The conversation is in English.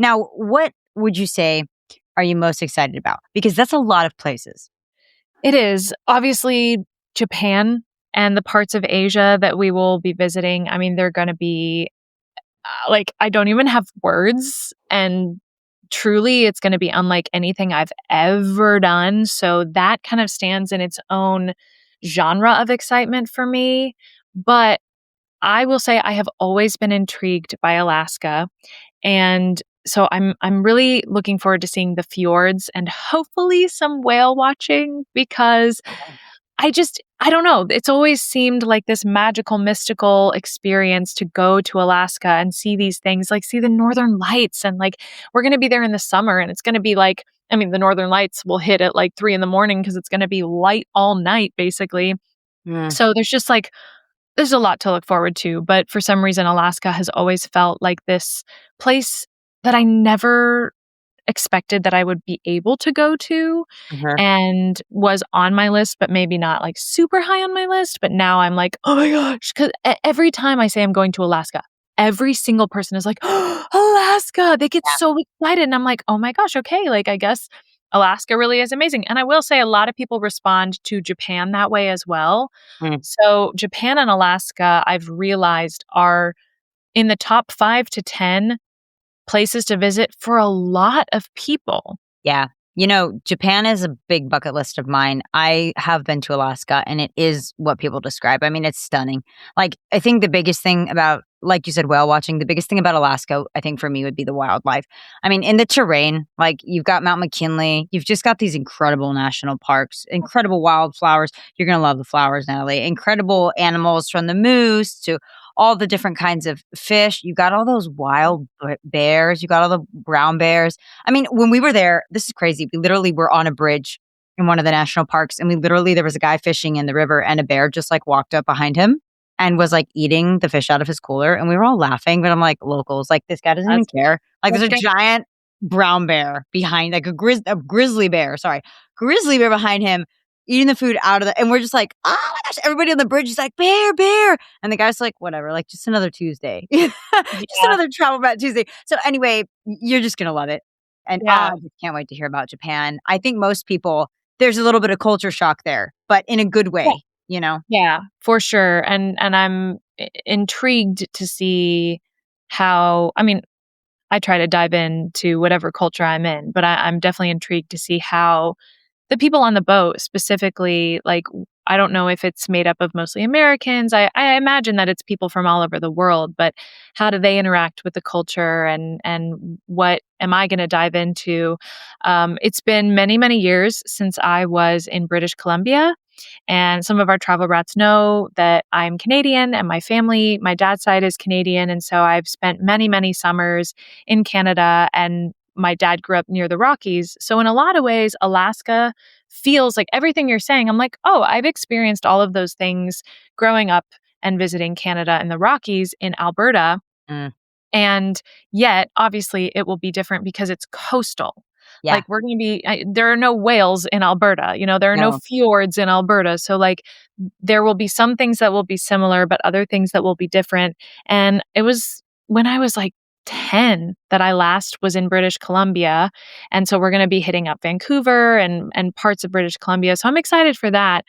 Now, what would you say are you most excited about? Because that's a lot of places. It is obviously Japan and the parts of Asia that we will be visiting. I mean, they're going to be like, I don't even have words. And truly, it's going to be unlike anything I've ever done. So that kind of stands in its own genre of excitement for me. But I will say I have always been intrigued by Alaska. And so I'm really looking forward to seeing the fjords and hopefully some whale watching because I don't know. It's always seemed like this magical, mystical experience to go to Alaska and see these things, like see the northern lights. And like, we're going to be there in the summer and it's going to be like, I mean, the northern lights will hit at like 3 a.m. because it's going to be light all night, basically. Mm, So there's just like, there's a lot to look forward to. But for some reason, Alaska has always felt like this place that I never expected that I would be able to go to uh-huh. and was on my list, but maybe not like super high on my list. But now I'm like, oh my gosh. Because every time I say I'm going to Alaska, every single person is like, oh, Alaska. They get so excited. And I'm like, oh my gosh, okay. Like, I guess Alaska really is amazing. And I will say a lot of people respond to Japan that way as well. Mm. So, Japan and Alaska, I've realized are in the top 5 to 10 places to visit for a lot of people. Yeah. Japan is a big bucket list of mine. I have been to Alaska and it is what people describe. I mean, it's stunning. Like, I think the biggest thing about, like you said, whale watching, the biggest thing about Alaska, I think for me would be the wildlife. I mean, in the terrain, like you've got Mount McKinley, you've just got these incredible national parks, incredible wildflowers. You're going to love the flowers, Natalie. Incredible animals from the moose to all the different kinds of fish. You got all those wild bears. You got all the brown bears. I mean, when we were there, this is crazy. We literally were on a bridge in one of the national parks, and there was a guy fishing in the river, and a bear just like walked up behind him and was like eating the fish out of his cooler. And we were all laughing, but I'm like, locals, like this guy doesn't even That's care. Like there's a great. giant brown bear behind, like a grizzly bear, sorry, grizzly bear behind him eating the food out of the, and we're just like, oh my gosh, everybody on the bridge is like, bear, bear. And the guy's like, whatever, like just another Tuesday, just Yeah. another Travel Brat Tuesday. So anyway, you're just going to love it. And I Yeah. just can't wait to hear about Japan. I think most people, there's a little bit of culture shock there, but in a good Yeah. way, you know? Yeah, for sure. And I'm intrigued to see how, I mean, I try to dive into whatever culture I'm in, but I'm definitely intrigued to see how the people on the boat specifically, like, I don't know if it's made up of mostly Americans. I imagine that it's people from all over the world, but how do they interact with the culture and what am I going to dive into? It's been many, many years since I was in British Columbia. And some of our travel brats know that I'm Canadian and my family, my dad's side is Canadian. And so I've spent many, many summers in Canada and my dad grew up near the Rockies. So in a lot of ways, Alaska feels like everything you're saying. I'm like, oh, I've experienced all of those things growing up and visiting Canada and the Rockies in Alberta. Mm, And yet, obviously, it will be different because it's coastal. yeah, Like, we're going to be, there are no whales in Alberta, there are no no. fjords in Alberta. So, like, there will be some things that will be similar, but other things that will be different. And it was when I was like 10 that I last was in British Columbia. And so we're going to be hitting up Vancouver and parts of British Columbia. So I'm excited for that.